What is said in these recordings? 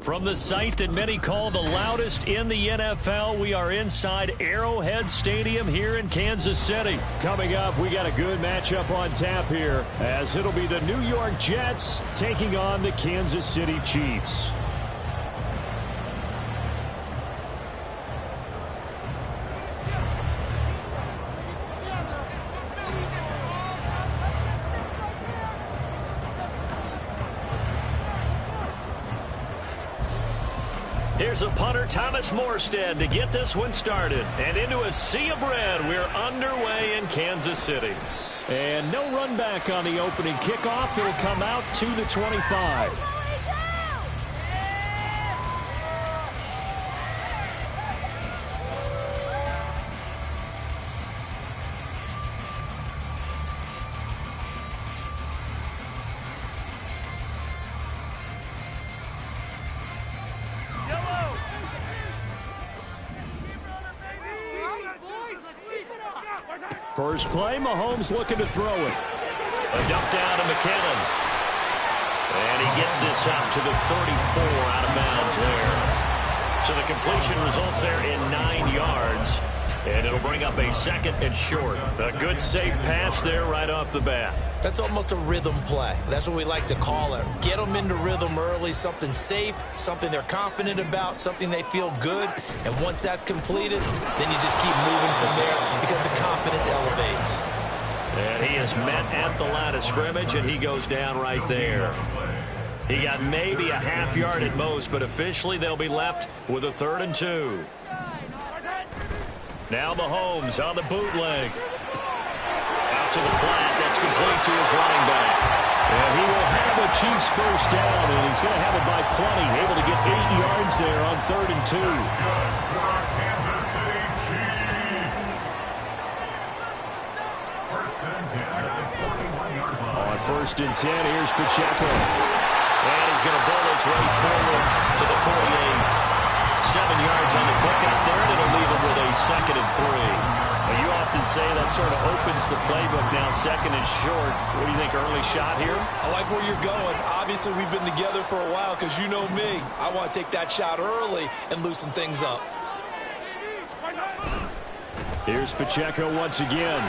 From the site that many call the loudest in the NFL, we are inside Arrowhead Stadium here in Kansas City. Coming up, we got a good matchup on tap here, as it'll be the New York Jets taking on the Kansas City Chiefs. Here's a punter, Thomas Morstead, to get this one started. And into a sea of red, we're underway in Kansas City. And no run back on the opening kickoff. It'll come out to the 25. First play, Mahomes looking to throw it. A dump down to McKinnon. And he gets this out to the 34 out of bounds there. So the completion results there in 9 yards. And it'll bring up a second and short. A good safe pass there right off the bat. That's almost a rhythm play. That's what we like to call it. Get them into rhythm early, something safe, something they're confident about, something they feel good. And once that's completed, then you just keep moving from there because the confidence elevates. And he is met at the line of scrimmage, and he goes down right there. He got maybe a half yard at most, but officially they'll be left with a 3rd and 2. Now Mahomes on the bootleg. Out to the flat. That's complete to his running back. And he will have the Chiefs first down, and he's going to have it by plenty. Able to get 8 yards there on 3rd and 2. On 1st and 10, here's Pacheco. And he's going to bowl his way forward to the 48. 7 yards on the pickup there, and it'll leave him with a 2nd and 3. Well, you often say that sort of opens the playbook now, 2nd and short. What do you think, early shot here? I like where you're going. Obviously, we've been together for a while because you know me. I want to take that shot early and loosen things up. Here's Pacheco once again.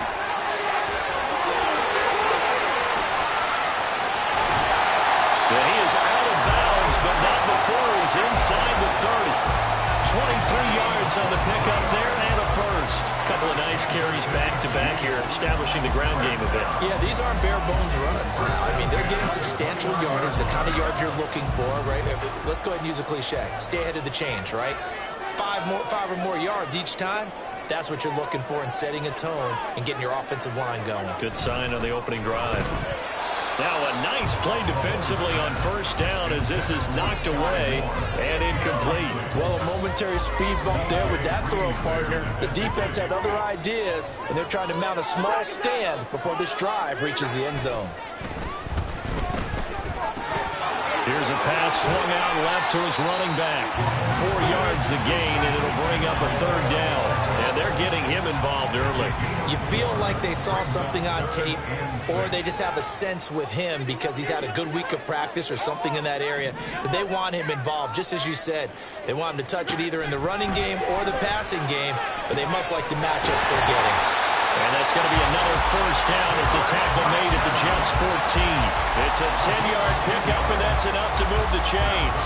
Yeah, he is out of bounds, but not before he's inside the 30. 23 yards on the pickup there and a first. Couple of nice carries back-to-back here, establishing the ground game a bit. Yeah, these aren't bare-bones runs. I mean, they're getting substantial yardage, the kind of yards you're looking for, right? Let's go ahead and use a cliche. Stay ahead of the change, right? 5 or more yards each time. That's what you're looking for in setting a tone and getting your offensive line going. Good sign on the opening drive. Now a nice play defensively on 1st down as this is knocked away and incomplete. Well, a momentary speed bump there with that throw, partner. The defense had other ideas, and they're trying to mount a small stand before this drive reaches the end zone. Here's a pass swung out left to his running back. 4 yards the gain, and it'll bring up a 3rd down. And they're getting him involved early. You feel like they saw something on tape, or they just have a sense with him because he's had a good week of practice or something in that area that they want him involved. Just as you said, they want him to touch it either in the running game or the passing game, but they must like the matchups they're getting. And that's going to be another 1st down as the tackle made at the Jets' 14. It's a 10-yard pickup, and that's enough to move the chains.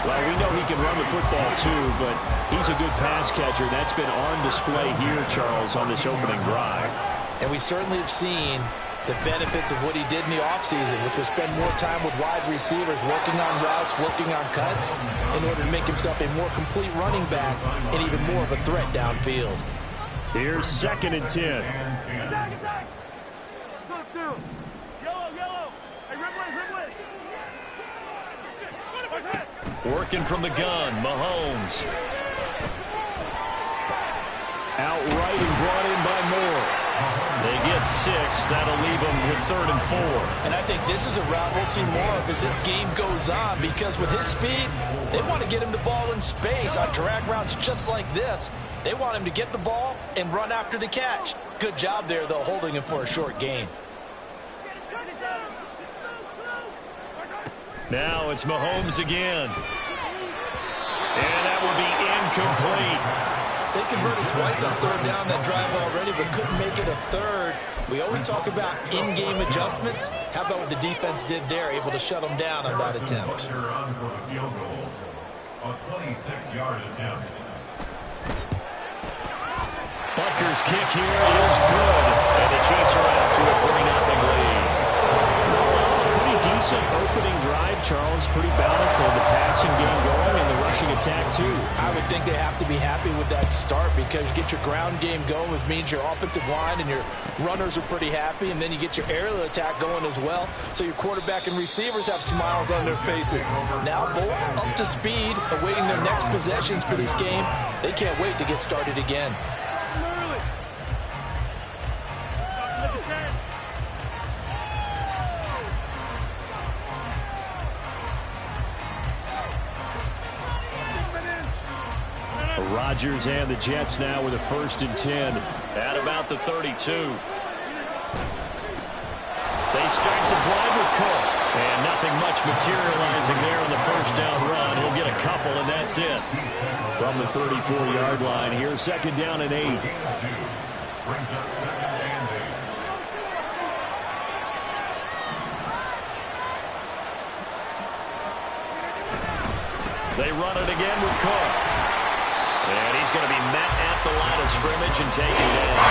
Well, we know he can run the football too, but he's a good pass catcher. That's been on display here, Charles, on this opening drive. And we certainly have seen the benefits of what he did in the offseason, which was spend more time with wide receivers, working on routes, working on cuts, in order to make himself a more complete running back and even more of a threat downfield. Here's 2nd and 10. Working from the gun, Mahomes. Outright and brought in by Moore. They get 6. That'll leave them with 3rd and 4. And I think this is a route we'll see more of as this game goes on, because with his speed, they want to get him the ball in space on drag routes just like this. They want him to get the ball and run after the catch. Good job there, though, holding him for a short gain. Now it's Mahomes again. incomplete. They converted twice on third down that drive already, but couldn't make it a third. We always talk about in-game adjustments. How about what the defense did there, able to shut them down on that attempt? A 26-yard attempt. Butker's kick here is good, and the Chiefs are out to a 3-0 lead. Pretty decent opening drive, Charles. Pretty balanced. They had the passing game going and the rushing attack, too. I would think they have to be happy with that start because you get your ground game going, which means your offensive line and your runners are pretty happy, and then you get your aerial attack going as well. So your quarterback and receivers have smiles on their faces. Now both up to speed, awaiting their next possessions for this game. They can't wait to get started again. Rodgers and the Jets now with a 1st and 10. At about the 32. They start the drive with Cook. And nothing much materializing there on the first down run. He'll get a couple, and that's it. From the 34-yard line here, 2nd down and 8. Brings up 2nd and 8. They run it again with Cook. And he's going to be met at the line of scrimmage and taken down.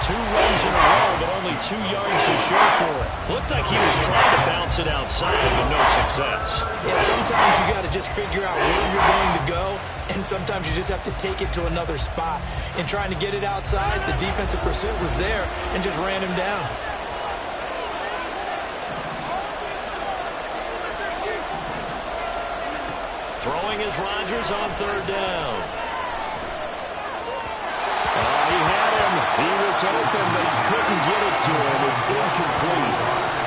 2 runs in a row, but only 2 yards to show for it. Looked like he was trying to bounce it outside, but no success. Yeah, sometimes you got to just figure out where you're going to go, and sometimes you just have to take it to another spot. In trying to get it outside, the defensive pursuit was there and just ran him down. Throwing is Rodgers on 3rd down. He had him. He was open, but he couldn't get it to him. It's incomplete.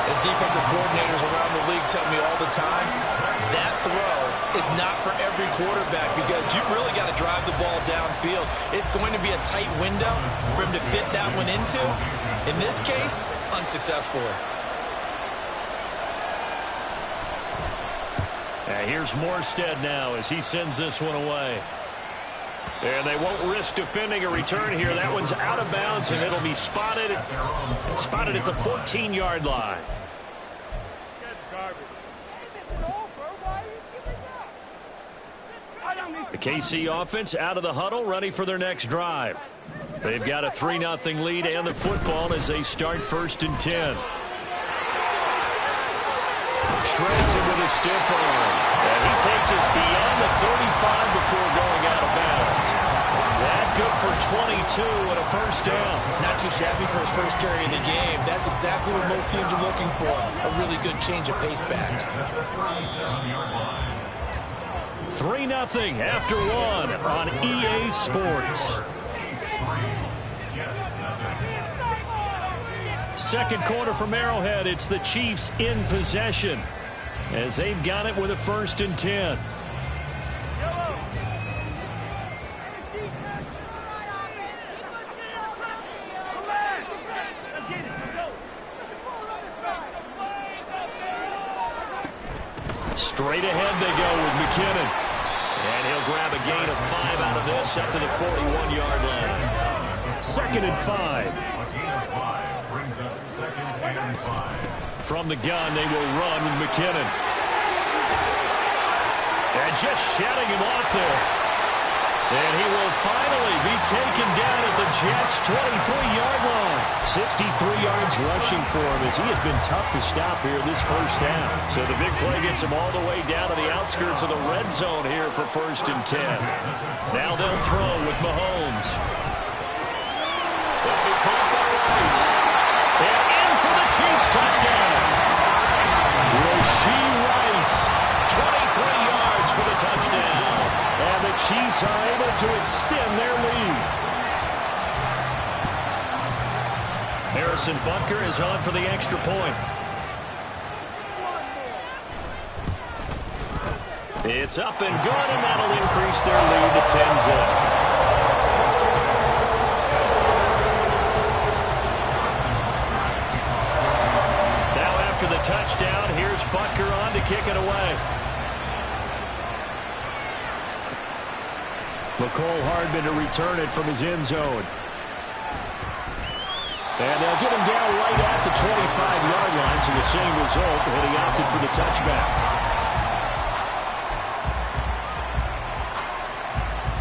As defensive coordinators around the league tell me all the time, that throw is not for every quarterback because you've really got to drive the ball downfield. It's going to be a tight window for him to fit that one into. In this case, unsuccessfully. Here's Morstead now as he sends this one away. And they won't risk defending a return here. That one's out of bounds, and it'll be spotted at the 14-yard line. The KC offense out of the huddle, ready for their next drive. They've got a 3-0 lead and the football as they start 1st and 10. Shreds it with a stiff arm. And he takes us beyond the 35 before going out of bounds. That good for 22 and a 1st down. Not too shabby for his first carry of the game. That's exactly what most teams are looking for. A really good change of pace back. 3-0 after 1 on EA Sports. 2nd quarter from Arrowhead. It's the Chiefs in possession as they've got it with a 1st and 10. Straight ahead they go with McKinnon. And he'll grab a gain of 5 out of this up to the 41-yard line. 2nd and 5. From the gun, they will run with McKinnon. And just shutting him off there. And he will finally be taken down at the Jets' 23-yard line. 63 yards rushing for him as he has been tough to stop here this first half. So the big play gets him all the way down to the outskirts of the red zone here for 1st and 10. Now they'll throw with Mahomes. That'll be caught by Rice. And in for the Chiefs touchdown. Rashee Rice, 23 yards for the touchdown. And the Chiefs are able to extend their lead. Harrison Butker is on for the extra point. It's up and good, and that'll increase their lead to 10-0. After the touchdown, here's Butker on to kick it away. McCole Hardman to return it from his end zone. And they'll get him down right at the 25-yard line, so the same result, and he opted for the touchback.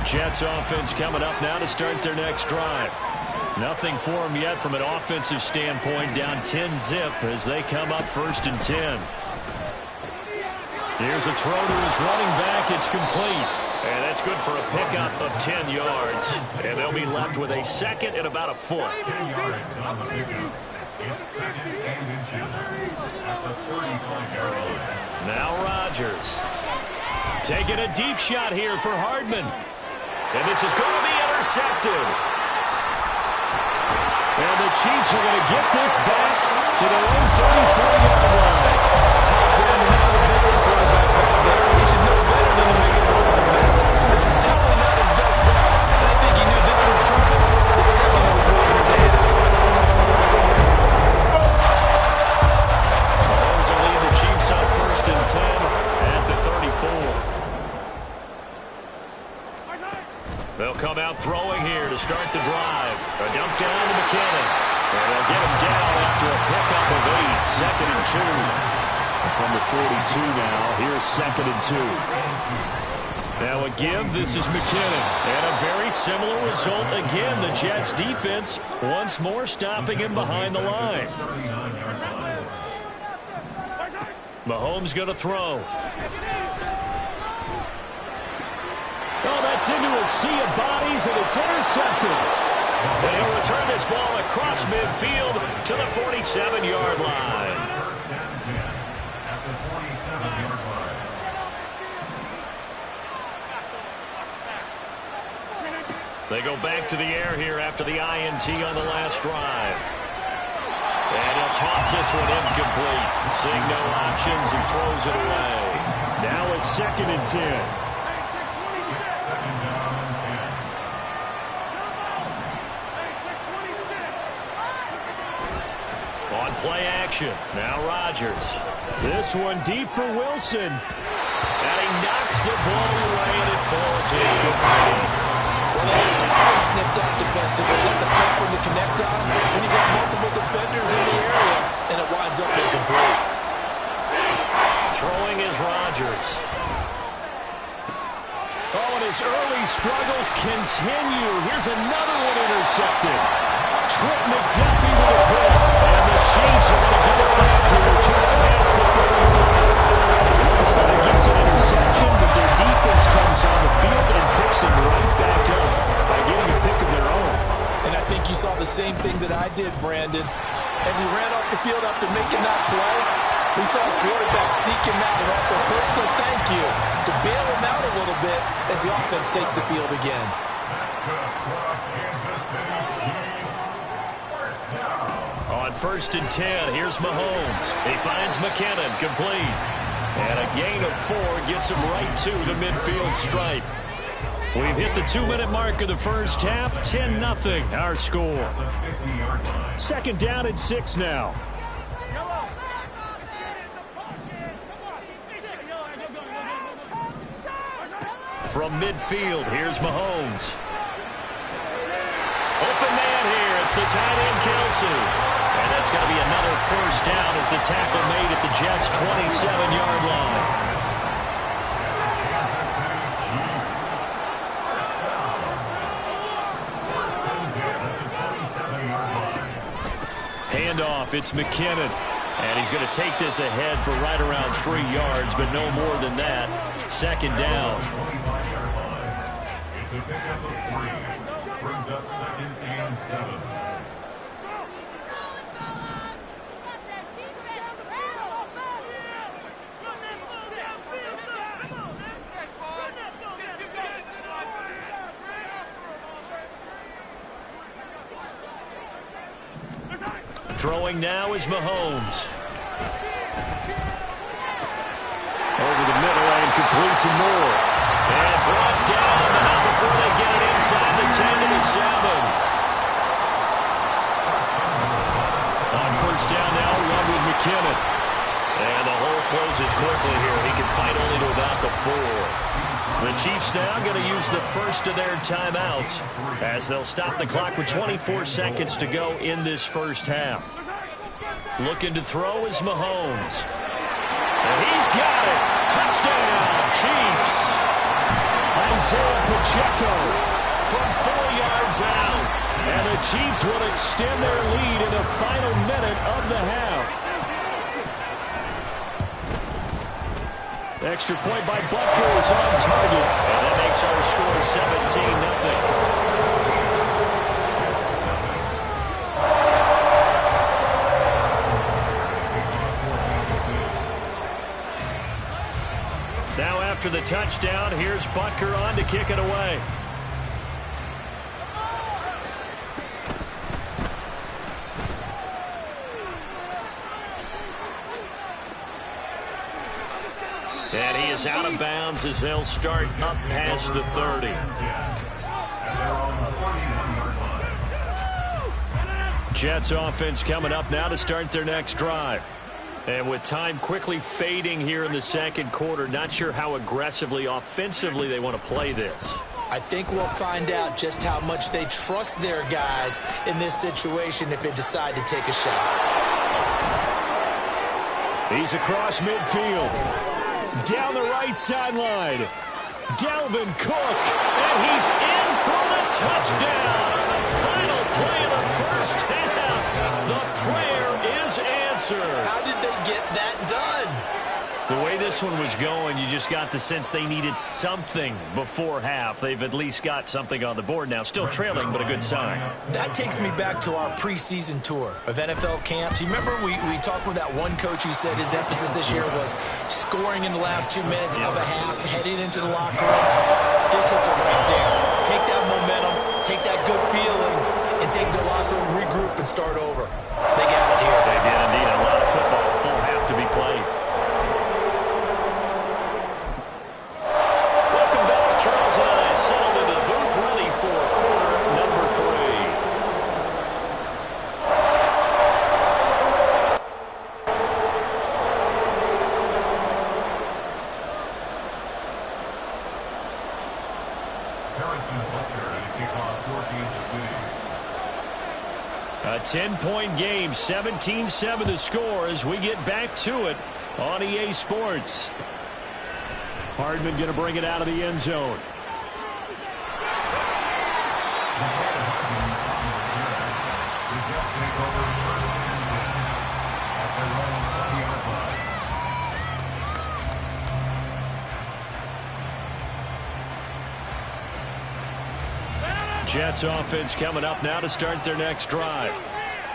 Jets offense coming up now to start their next drive. Nothing for them yet from an offensive standpoint, down 10-zip as they come up 1st and 10. Here's a throw to his running back. It's complete. And that's good for a pickup of 10 yards. And they'll be left with a 2nd and about a foot. 10 yards on the pickup. It's 2nd and inches at the 35-yard line. Now Rodgers taking a deep shot here for Hardman. And this is going to be intercepted. And the Chiefs are going to get this back to their own 34-yard line. Brandon, this is a veteran quarterback back there. He should know better than to make a throw like this. This is definitely not his best ball. And I think he knew this was trouble the second it was leaving his hand. Mahomes will lead the Chiefs on 1st and 10 at the 34. They'll come out throwing here to start the drive. A dump down to McKinnon. And they'll get him down after a pickup of 8. 2nd and 2. From the 42 now, here's 2nd and 2. Now a give, this is McKinnon. And a very similar result again. The Jets defense once more stopping him behind the line. Mahomes going to throw. Oh, that's into a sea of bodies, and it's intercepted. And he'll return this ball across midfield to the 47-yard line. They go back to the air here after the INT on the last drive. And he'll toss this one incomplete. Seeing no options, he throws it away. Now a 2nd and 10. On play action, now Rodgers. This one deep for Wilson. And he knocks the ball away, and it falls incomplete. Well, they had snipped out defensively. That's a tough one to connect on when you got multiple defenders in the area, and it winds up incomplete. Throwing is Rodgers. Oh, and his early struggles continue. Here's another one intercepted. Trent McDuffie with a pick. And the Chiefs are going to get it back here just past the 30. One side gets an interception, but their defense comes on the field and picks them right back up by getting a pick of their own. And I think you saw the same thing that I did, Brandon. As he ran off the field after making that play, we saw his quarterback seek him out and offer a personal thank you to bail him out a little bit as the offense takes the field again. On 1st and 10, here's Mahomes. He finds McKinnon, complete. And a gain of 4 gets him right to the midfield stripe. We've hit the 2-minute mark of the first half. 10-0, our score. 2nd down and 6 now. From midfield, here's Mahomes. Open man here. It's the tight end, Kelsey. And that's going to be another 1st down as the tackle made at the Jets' 27-yard line. Handoff, it's McKinnon. And he's going to take this ahead for right around 3 yards, but no more than that. 2nd down. It's a pickup of 3. Brings up 2nd and 7. Throwing now is Mahomes. Over the middle and complete to Moore. And brought down, but not before they get it inside the 10 to the 7. On 1st down now, run with McKinnon. And the hole closes quickly here. He can fight only to about the 4. The Chiefs now going to use the first of their timeouts as they'll stop the clock with 24 seconds to go in this first half. Looking to throw is Mahomes. And he's got it. Touchdown, Chiefs. Isaiah Pacheco from 4 yards out. And the Chiefs will extend their lead in the final minute of the half. Extra point by Butker is on target. And that makes our score 17-0. Now after the touchdown, here's Butker on to kick it away. And he is out of bounds as they'll start up past the 30. Jets offense coming up now to start their next drive. And with time quickly fading here in the second quarter, not sure how aggressively, offensively they want to play this. I think we'll find out just how much they trust their guys in this situation if they decide to take a shot. He's across midfield. Down the right sideline. Dalvin Cook. And he's in for the touchdown on the final play of the first half. The prayer is answered. How did they get that done? The way this one was going, you just got the sense they needed something before half. They've at least got something on the board now. Still trailing, but a good sign. That takes me back to our preseason tour of NFL camps. You remember we talked with that one coach who said his emphasis this year was scoring in the last 2 minutes of a half, heading into the locker room. This hits it right there. Take that momentum, take that good feeling, and take the locker room, regroup, and start over. They got it here. They did indeed. A lot of football, full half to be played. Charles and I settled into the booth ready for quarter number 3. Harrison Butker to kick off for Kansas City. A 10-point game, 17-7 the score as we get back to it on EA Sports. Hardman going to bring it out of the end zone. Jets offense coming up now to start their next drive.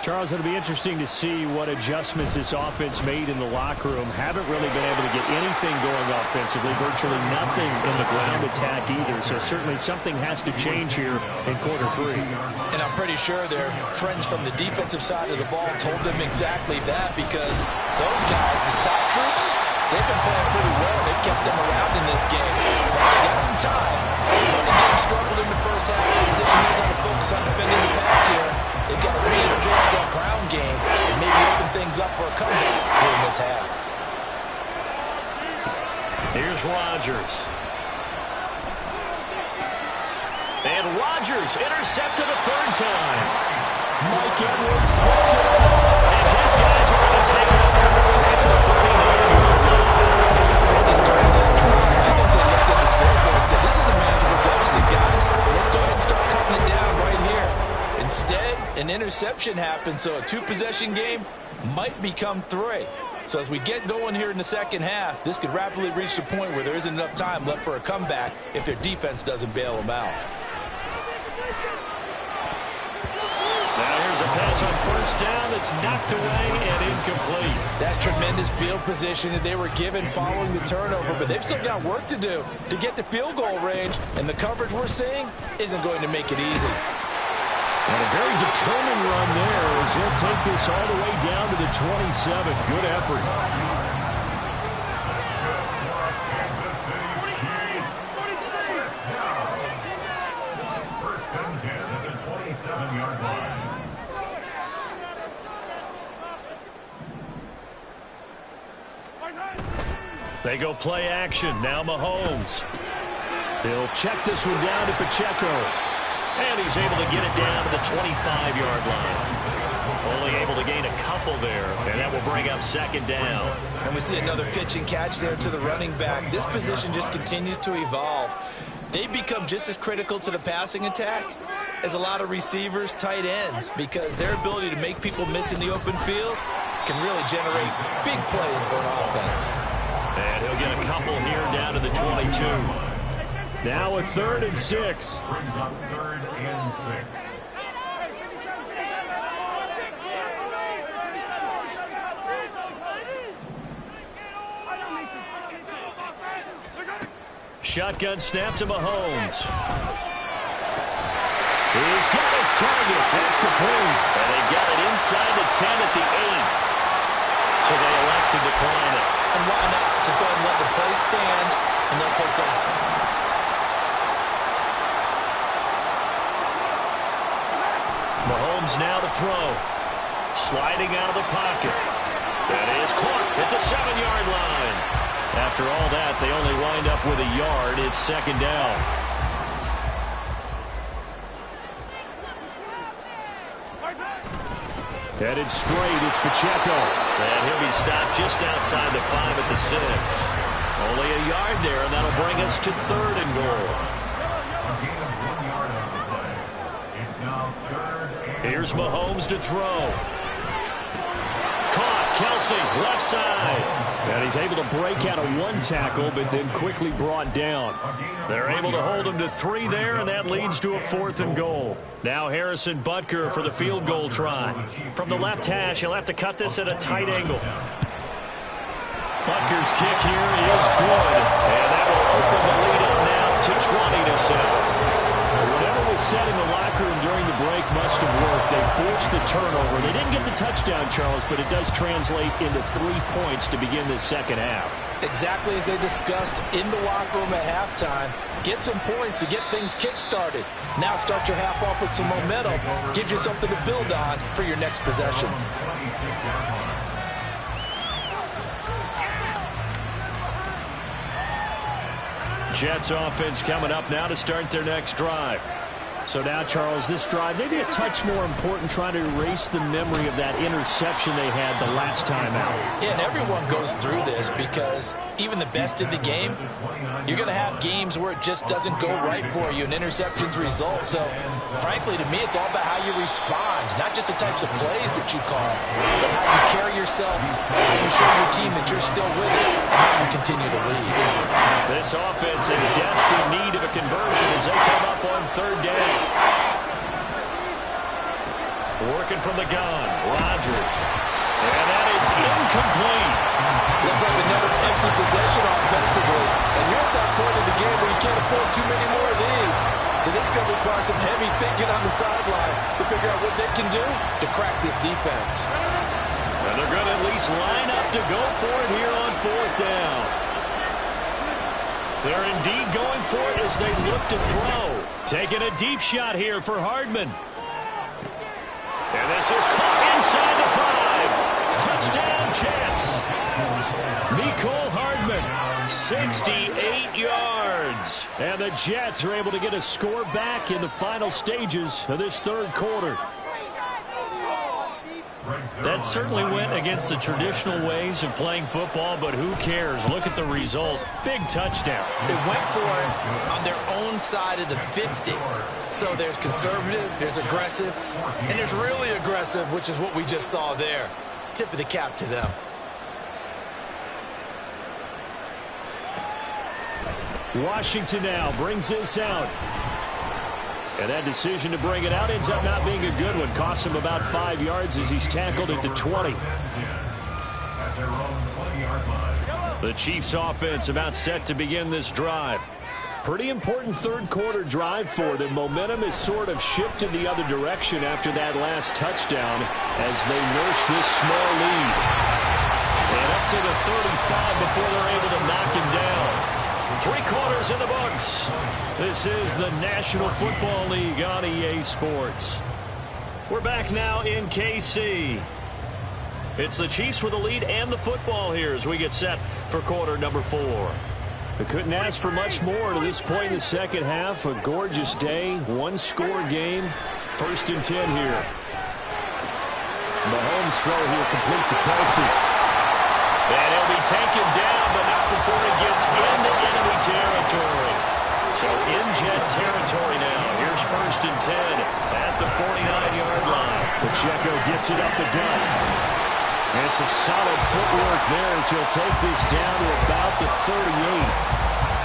Charles, it'll be interesting to see what adjustments this offense made in the locker room. Haven't really been able to get anything going offensively, virtually nothing in the ground attack either. So certainly something has to change here in quarter 3. And I'm pretty sure their friends from the defensive side of the ball told them exactly that, because those guys, the stop troops, they've been playing pretty well. They've kept them around in this game. Now they got some time. The game struggled in the first half. The position knows how to focus on defending the pass here. They've got to re-energize that ground game and maybe open things up for a comeback here in this half. Here's Rodgers. And Rodgers intercepted a third time. Mike Edwards puts it up. And his guys are going to take it at the 39-yard line. As he started that drive, I think they looked at the scoreboard and said, this is a manageable deficit, guys. But let's go ahead and start cutting it down right here. Instead, an interception happened, so a 2-possession game might become 3. So as we get going here in the second half, this could rapidly reach the point where there isn't enough time left for a comeback if their defense doesn't bail them out. Now here's a pass on first down that's knocked away and incomplete. That's tremendous field position that they were given following the turnover, but they've still got work to do to get to field goal range, and the coverage we're seeing isn't going to make it easy. And a very determined run there as he'll take this all the way down to the 27. Good effort. First and 10 at the 27-yard line. They go play action. Now Mahomes. He'll check this one down to Pacheco. And he's able to get it down to the 25-yard line. Only able to gain a couple there, and that will bring up second down. And we see another pitch and catch there to the running back. This position just continues to evolve. They become just as critical to the passing attack as a lot of receivers, tight ends, because their ability to make people miss in the open field can really generate big plays for an offense. And he'll get a couple here down to the 22. Now a 3rd and 6. Brings up 3rd and 6. Shotgun snap to Mahomes. He's got his target. That's complete. And they've got it inside the 10 at the 8. So they elect to decline it. And why not? Just go ahead and let the play stand, and they'll take that. Mahomes now to throw. Sliding out of the pocket. That is Clarke at the 7-yard line. After all that, they only wind up with a yard. It's second down. Headed straight, it's Pacheco. And he'll be stopped just outside the 5 at the 6. Only a yard there, and that'll bring us to 3rd and goal. A gain of 1 yard on the play. It's now 3rd and Here's Mahomes to throw. Caught, Kelsey, left side. And he's able to break out of 1 tackle, but then quickly brought down. They're able to hold him to 3 there, and that leads to a 4th and goal. Now Harrison Butker for the field goal try. From the left hash, he'll have to cut this at a tight angle. Butker's kick here is good, and that will open the lead up now to 20-7. Whatever was said in the locker room during the break must have worked. They forced the turnover. They didn't get the touchdown, Charles, but it does translate into 3 points to begin this second half. Exactly as they discussed in the locker room at halftime. Get some points to get things kick-started. Now start your half off with some momentum. Gives you something to build on for your next possession. Jets offense coming up now to start their next drive. So now, Charles, this drive maybe a touch more important, trying to erase the memory of that interception they had the last time out. Yeah, and everyone goes through this because even the best in the game, you're going to have games where it just doesn't go right for you and interceptions result. So, frankly, to me, it's all about how you respond, not just the types of plays that you call, but how you carry yourself, how you show your team that you're still with it, and how you continue to lead. This offense in desperate need of a conversion as they come up on 3rd down. Working from the gun, Rodgers. And that is incomplete. Looks like another empty possession offensively. And you're at that point in the game where you can't afford too many more of these. So this is going to require some heavy thinking on the sideline to figure out what they can do to crack this defense. And they're going to at least line up to go for it here on 4th down. They're indeed going for it as they look to throw. Taking a deep shot here for Hardman. And this is caught inside the 5. Touchdown, Jets. Mecole Hardman, 68 yards. And the Jets are able to get a score back in the final stages of this 3rd quarter. That certainly went against the traditional ways of playing football, but who cares? Look at the result. Big touchdown. They went for it on their own side of the 50. So there's conservative, there's aggressive, and there's really aggressive, which is what we just saw there. Tip of the cap to them. Washington now brings this out. And that decision to bring it out ends up not being a good one. Costs him about 5 yards as he's tackled at the 20. The Chiefs offense about set to begin this drive. Pretty important 3rd quarter drive for them. Momentum has sort of shifted the other direction after that last touchdown as they nurse this small lead. And up to the 35 before they're able to knock him down. 3 quarters in the books. This is the National Football League on EA Sports. We're back now in KC. It's the Chiefs with the lead and the football here as we get set for quarter number 4. They couldn't ask for much more to this point in the second half. A gorgeous day, one-score game. 1st and 10 here. Mahomes throw here complete to Kelsey. And he'll be taken down, but not before he gets into enemy territory. So in Jet territory now. Here's 1st and 10 at the 49-yard line. Pacheco gets it up the gut. And it's a solid footwork there as he'll take this down to about the 38.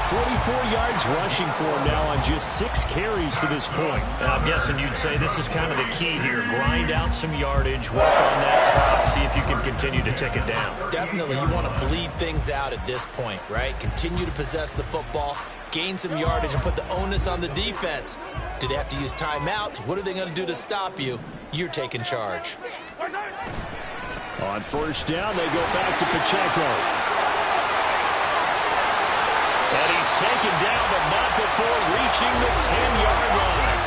44 yards rushing for him now on just 6 carries to this point. And I'm guessing you'd say this is kind of the key here. Grind out some yardage, work on that clock, see if you can continue to tick it down. Definitely, you want to bleed things out at this point, right? Continue to possess the football, gain some yardage, and put the onus on the defense. Do they have to use timeouts? What are they going to do to stop you? You're taking charge. On 1st down, they go back to Pacheco. And he's taken down, but not before reaching the 10-yard line.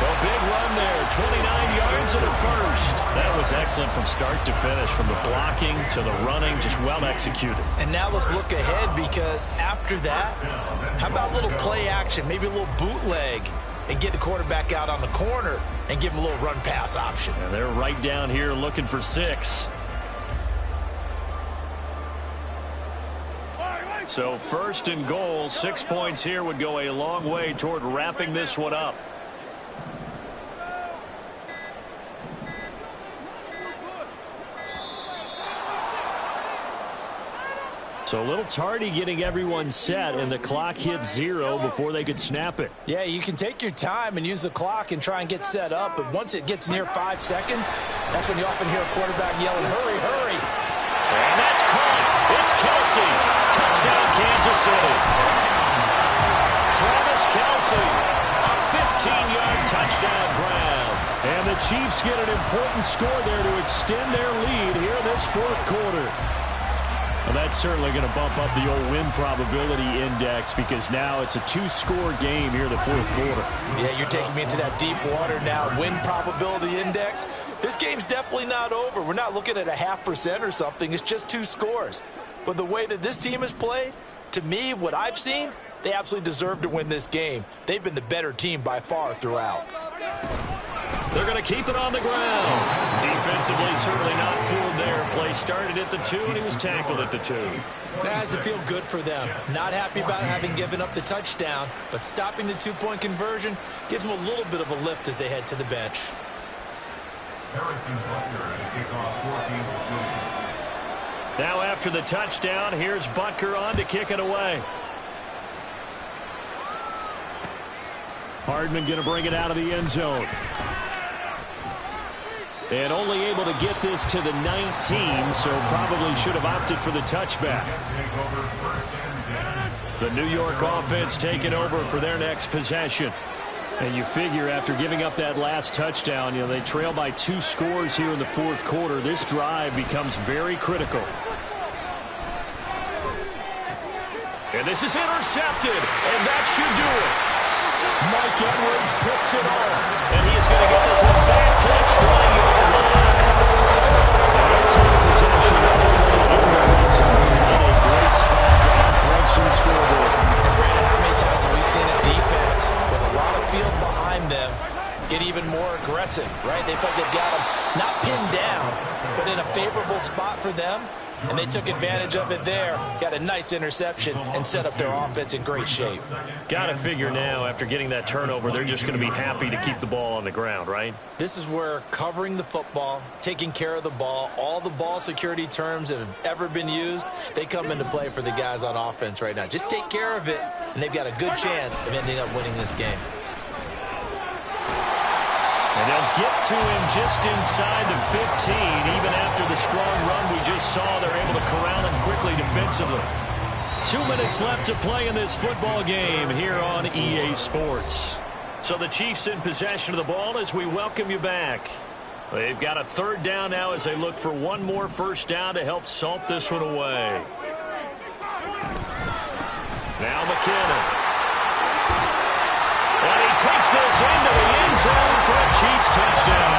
A big run there, 29 yards and a first. That was excellent from start to finish, from the blocking to the running, just well executed. And now let's look ahead, because after that, how about a little play action, maybe a little bootleg, and get the quarterback out on the corner and give him a little run-pass option. And they're right down here looking for 6. So 1st and goal, 6 points here would go a long way toward wrapping this one up. So a little tardy getting everyone set, and the clock hit 0 before they could snap it. Yeah, you can take your time and use the clock and try and get set up, but once it gets near 5 seconds, that's when you often hear a quarterback yelling, hurry, hurry. And that's caught. It's Kelsey. Touchdown, Kansas City. Travis Kelsey, a 15-yard touchdown grab. And the Chiefs get an important score there to extend their lead here in this 4th quarter. Well, that's certainly going to bump up the old win probability index, because now it's a 2-score game here in the 4th quarter. Yeah, you're taking me into that deep water now. Win probability index. This game's definitely not over. We're not looking at a 0.5% or something. It's just 2 scores. But the way that this team has played, to me, what I've seen, they absolutely deserve to win this game. They've been the better team by far throughout. They're going to keep it on the ground. Defensively, certainly not fooled there. Play started at the 2, and he was tackled at the 2. That has to feel good for them. Not happy about having given up the touchdown, but stopping the 2-point conversion gives them a little bit of a lift as they head to the bench. Now after the touchdown, here's Butker on to kick it away. Hardman going to bring it out of the end zone. And only able to get this to the 19, so probably should have opted for the touchback. The New York offense taking over for their next possession. And you figure after giving up that last touchdown, they trail by 2 scores here in the 4th quarter. This drive becomes very critical. And this is intercepted, and that should do it. Mike Edwards picks it off. And he is going to get this one back to the 20-yard line. Possession in a great spot to add points to the scoreboard. And Brandon, how many times have we seen a defense with a lot of field behind them get even more aggressive, right? They feel like they've got them not pinned down, but in a favorable spot for them, and they took advantage of it there, got a nice interception, and set up their offense in great shape. Got to figure now, after getting that turnover, they're just going to be happy to keep the ball on the ground, right? This is where covering the football, taking care of the ball, all the ball security terms that have ever been used, they come into play for the guys on offense right now. Just take care of it, and they've got a good chance of ending up winning this game. And they'll get to him just inside the 15. Even after the strong run we just saw, they're able to corral him quickly defensively. 2 minutes left to play in this football game here on EA Sports. So the Chiefs in possession of the ball as we welcome you back. They've got a 3rd down now as they look for one more 1st down to help salt this one away. Now McKinnon. And he takes this into the end zone for a Chiefs touchdown.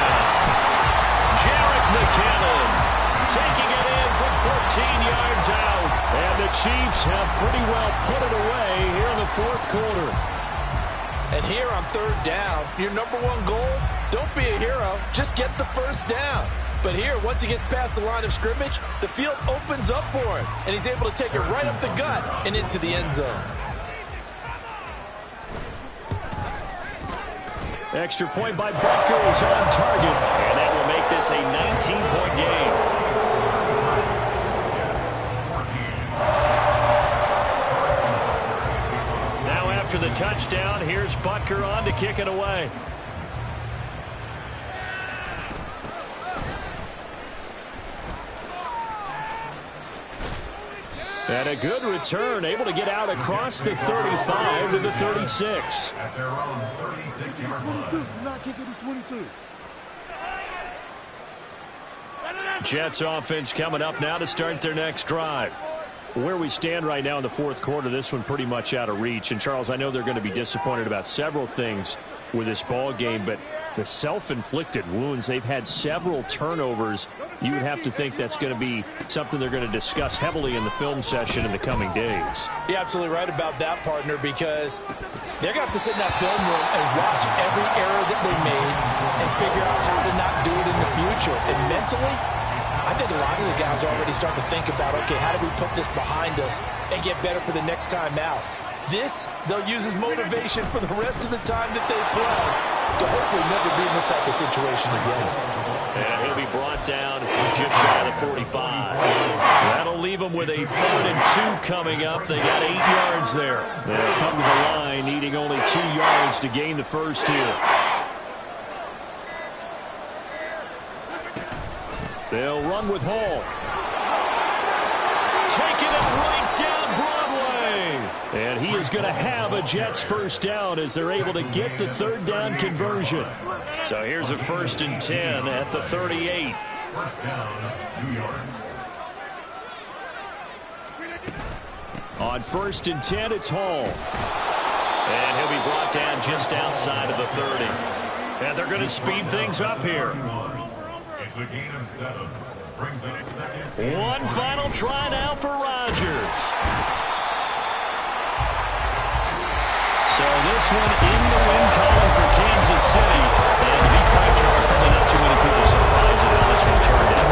Jarek McKinnon taking it in from 14 yards out. And And the Chiefs have pretty well put it away here in the fourth quarter. And here on third down, your number one goal, don't be a hero, just get the first down. But here, once he gets past the line of scrimmage, the field opens up for him, and he's able to take it right up the gut and into the end zone. Extra point by Butker is on target, and that will make this a 19-point game. After the touchdown, here's Butker on to kick it away. And a good return, able to get out across the 35 to the 36. At their own 36-yard line. 22. Do not kick it at 22. Jets offense coming up now to start their next drive. Where we stand right now in the fourth quarter, this one pretty much out of reach. And, Charles, I know they're going to be disappointed about several things with this ball game, but the self-inflicted wounds, they've had several turnovers. You would have to think that's going to be something they're going to discuss heavily in the film session in the coming days. You're absolutely right about that, partner, because they're going to have to sit in that film room and watch every error that they made and figure out how to not do it in the future. And mentally, I think a lot of the guys are already starting to think about, okay, how do we put this behind us and get better for the next time out? This, they'll use as motivation for the rest of the time that they play to hopefully never be in this type of situation again. And he'll be brought down just shy of the 45. That'll leave them with a 3rd and 2 coming up. They got 8 yards there. They'll come to the line needing only 2 yards to gain the first here. They'll run with Hall. Taking it right down Broadway. And he is going to have a Jets first down as they're able to get the 3rd down conversion. So here's a 1st and 10 at the 38. First down, New York. On 1st and 10, it's Hall. And he'll be brought down just outside of the 30. And they're going to speed things up here. It's a gain of 7. Brings up 2nd. One final try now for Rodgers. So this one in the win column for Kansas City. And to be frank, Charles, probably not too many people surprised at how this one turned out.